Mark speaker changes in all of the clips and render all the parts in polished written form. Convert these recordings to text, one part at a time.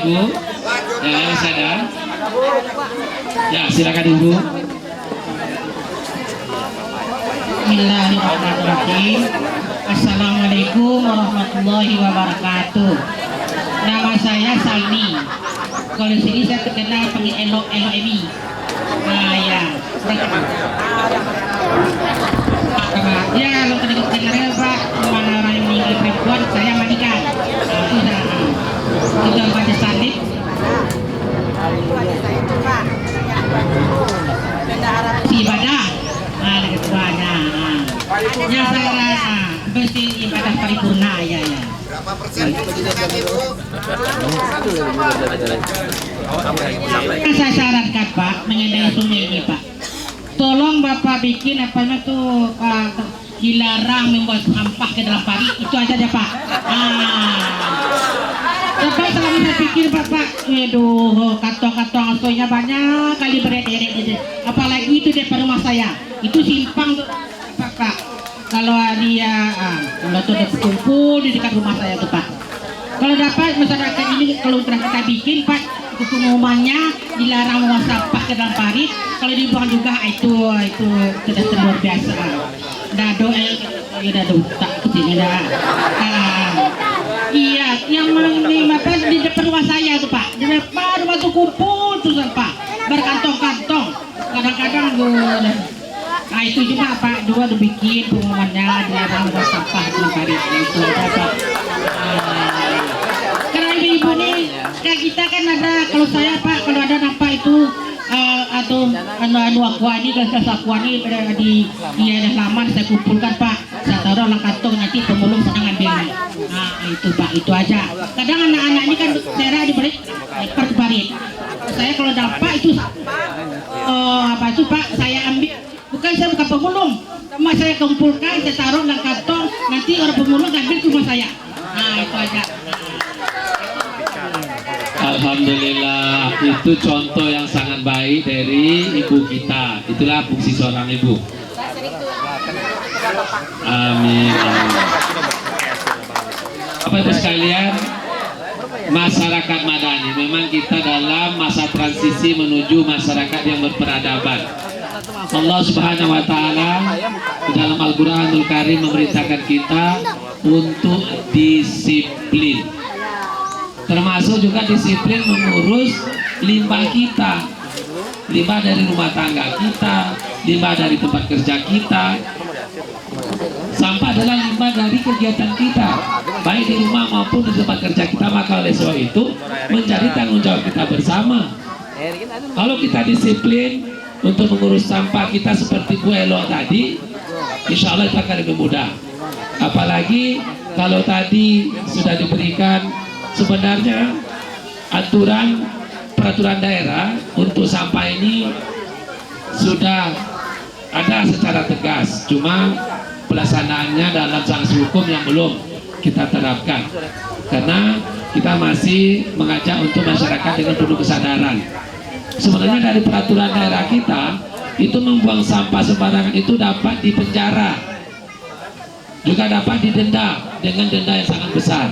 Speaker 1: Ibu. Ya, masih ada. Ya, silakan Ibu.
Speaker 2: Bismillahirrahmanirrahim. Assalamualaikum warahmatullahi wabarakatuh. Nama saya Salmi. Kalau sini saya terkenal panggil Elo Emi. Nah ya, ya kalau terdengar Pak, mana orang yang meninggal perempuan saya mandikan. Itu sudah baca salib. Si ibadah, ada ketuanya. Yang saya bersih ibadah paripurna ya.
Speaker 3: Berapa persen kebajikan Ibu?
Speaker 2: Saya sarankan Pak mengenai sungai ini Pak. Tolong Bapak bikin tuh dilarang membuat sampah ke dalam parit, itu aja deh Pak. Bapak selama saya pikir Bapak, aduh kantong-kantong asoynya banyak kali berderet gitu. Apalagi itu depan rumah saya, itu simpang tuh Pak. Kalau dia, kalau tuh ada kumpul di dekat rumah saya tuh Pak. Kalau dapat masyarakat ini kalau kita bikin Pak, pengumumannya dilarang membuang sampah ke dalam parit. Kalau dibuang juga itu sudah luar biasa. Dado tak kesini dah. Iya, yang apa di depan rumah saya tuh Pak. Di depan rumah tuh kumpul tuh Pak, berkantong-kantong. Kadang-kadang nah itu juga Pak, dua dibikin pengumumannya dilarang membuang sampah ke dalam parit. Itu ada Pak. Karena ibu nih, kayak kita kan ada, kalau saya Pak, kalau ada nampak itu atau anu aqua ini, gelas aqua ini di ada halaman saya kumpulkan Pak, saya taruh dalam kantong, nanti pemulung sana ngambilnya. Nah itu Pak, itu aja. Kadang anak-anak ini kan daerah dibalik per barit. Saya kalau dampak itu apa itu Pak, saya ambil, bukan pemulung, cuma saya kumpulkan, saya taruh dalam kantong, nanti orang pemulung ngambil ke rumah saya. Nah itu aja.
Speaker 1: Alhamdulillah, itu contoh yang sangat baik dari ibu kita. Itulah fungsi seorang ibu. Amin. Apa itu sekalian, masyarakat madani, memang kita dalam masa transisi menuju masyarakat yang berperadaban. Allah Subhanahu wa Ta'ala dalam Al-Quranul Karim memerintahkan kita untuk disiplin, termasuk juga disiplin mengurus limbah kita, limbah dari rumah tangga kita, limbah dari tempat kerja kita. Sampah adalah limbah dari kegiatan kita, baik di rumah maupun di tempat kerja kita. Maka oleh sebab itu menjadi tanggung jawab kita bersama. Kalau kita disiplin untuk mengurus sampah kita seperti Bu Elo tadi, insya Allah itu akan lebih mudah. Apalagi kalau tadi sudah diberikan sebenarnya peraturan daerah untuk sampah ini sudah ada secara tegas, cuma pelaksanaannya dalam sanksi hukum yang belum kita terapkan, karena kita masih mengajak untuk masyarakat dengan penuh kesadaran. Sebenarnya dari peraturan daerah kita itu membuang sampah sembarangan itu dapat dipenjara, juga dapat didenda dengan denda yang sangat besar.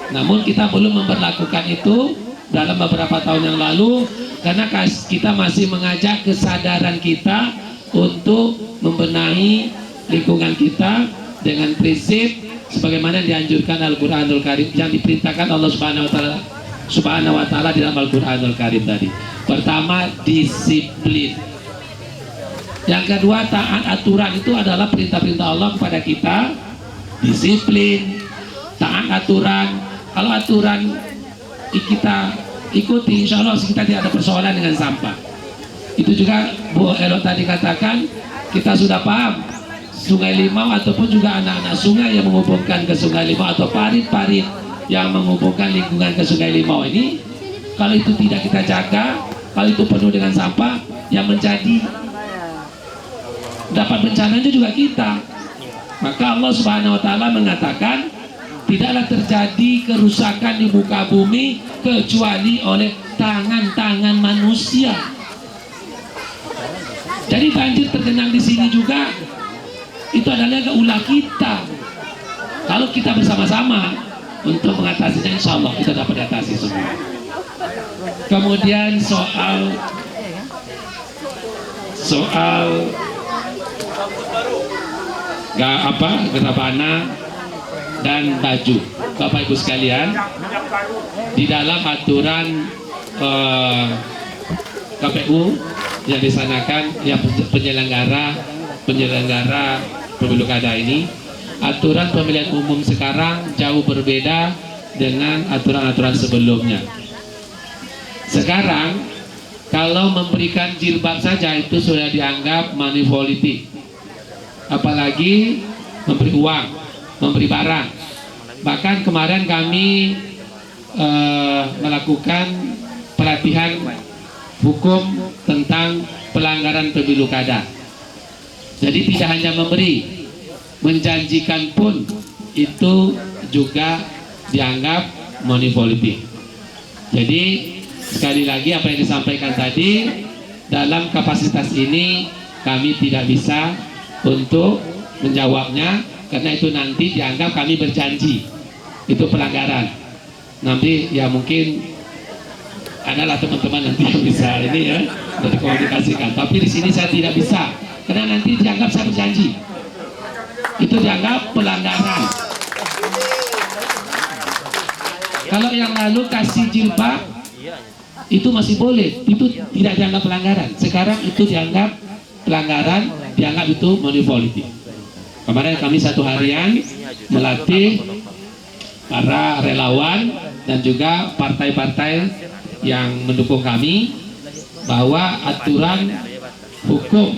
Speaker 1: Namun kita belum memperlakukan itu dalam beberapa tahun yang lalu, karena kita masih mengajak kesadaran kita untuk membenahi lingkungan kita dengan prinsip sebagaimana dianjurkan Al-Quranul Karim, yang diperintahkan Allah Subhanahu wa Ta'ala di dalam Al-Quranul Karim tadi. Pertama, disiplin. Yang kedua, taat aturan. Itu adalah perintah-perintah Allah kepada kita. Disiplin, taat aturan. Kalau aturan kita ikuti, insya Allah kita tidak ada persoalan dengan sampah. Itu juga Bu Elo tadi katakan, kita sudah paham Sungai Limau ataupun juga anak-anak sungai yang menghubungkan ke Sungai Limau, atau parit-parit yang menghubungkan lingkungan ke Sungai Limau ini, kalau itu tidak kita jaga, kalau itu penuh dengan sampah, yang menjadi dapat bencana itu juga kita. Maka Allah Subhanahu wa Ta'ala mengatakan, tidaklah terjadi kerusakan di muka bumi kecuali oleh tangan-tangan manusia. Jadi banjir tergenang di sini juga itu adalah ulah kita. Kalau kita bersama-sama untuk mengatasinya, insya Allah kita dapat atasi semua. Kemudian soal gerabana dan baju, Bapak Ibu sekalian, di dalam aturan KPU yang disanakan yang penyelenggara pemilu kada ini, aturan pemilihan umum sekarang jauh berbeda dengan aturan-aturan sebelumnya. Sekarang kalau memberikan jilbab saja itu sudah dianggap money politik, apalagi memberi uang, memberi barang. Bahkan kemarin kami melakukan pelatihan hukum tentang pelanggaran pemilu kada. Jadi tidak hanya memberi, menjanjikan pun itu juga dianggap money politik. Jadi sekali lagi apa yang disampaikan tadi, dalam kapasitas ini kami tidak bisa untuk menjawabnya, karena itu nanti dianggap kami berjanji, itu pelanggaran. Nanti ya mungkin adalah teman-teman nanti yang bisa ini ya, untuk dikomunikasikan. Tapi di sini saya tidak bisa, karena nanti dianggap saya berjanji, itu dianggap pelanggaran. Kalau yang lalu kasih jilbab itu masih boleh, itu tidak dianggap pelanggaran. Sekarang itu dianggap pelanggaran, dianggap itu money politik. Kemarin kami satu harian melatih para relawan dan juga partai-partai yang mendukung kami bahwa aturan hukum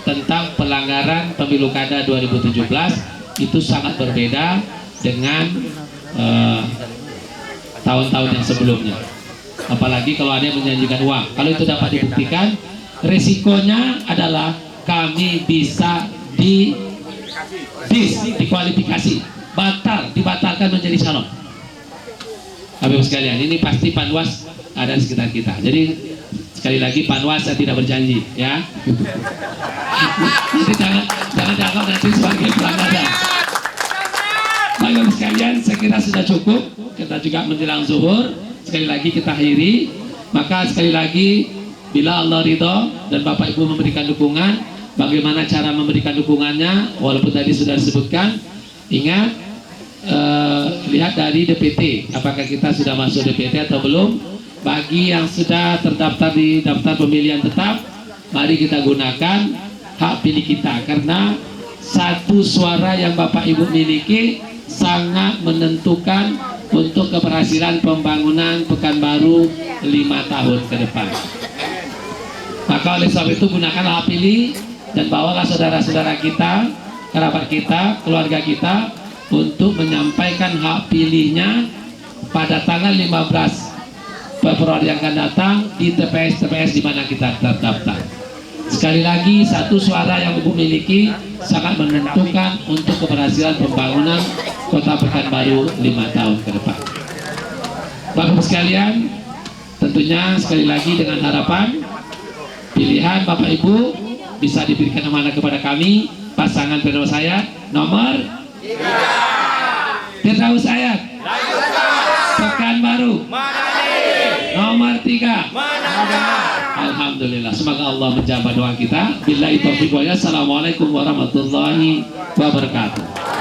Speaker 1: tentang pelanggaran pemilu kada 2017 itu sangat berbeda dengan tahun-tahun yang sebelumnya. Apalagi kalau ada yang menjanjikan uang, kalau itu dapat dibuktikan, resikonya adalah kami bisa dikualifikasi, dibatalkan menjadi calon. Bapak Ibu sekalian, ini pasti Panwas ada di sekitar kita. Jadi sekali lagi Panwas saya tidak berjanji, ya. Jadi jangan dianggap nanti sebagai pelanggaran. Bapak Ibu sekalian, saya kira sudah cukup. Kita juga menjelang zuhur. Sekali lagi kita akhiri. Maka sekali lagi, bila Allah ridho dan Bapak Ibu memberikan dukungan, bagaimana cara memberikan dukungannya? Walaupun tadi sudah disebutkan, ingat, lihat dari DPT, apakah kita sudah masuk DPT atau belum. Bagi yang sudah terdaftar di daftar pemilihan tetap, mari kita gunakan hak pilih kita, karena satu suara yang Bapak Ibu miliki sangat menentukan untuk keberhasilan pembangunan Pekanbaru 5 tahun ke depan. Maka oleh sebab itu gunakan hak pilih dan bawalah saudara-saudara kita, kerabat kita, keluarga kita untuk menyampaikan hak pilihnya pada tanggal 15 Februari yang akan datang di TPS-TPS di mana kita terdaftar. Sekali lagi, satu suara yang Ibu miliki sangat menentukan untuk keberhasilan pembangunan Kota Pekanbaru 5 tahun ke depan. Bapak Ibu sekalian, tentunya sekali lagi dengan harapan pilihan Bapak Ibu bisa diberikan amanah kepada kami, pasangan penerus saya nomor 3 Firdaus Ayat Pekanbaru nomor 3. Alhamdulillah, semoga Allah menjawab doa kita. Billahi taufiq wal hidayah. Assalamualaikum warahmatullahi wabarakatuh.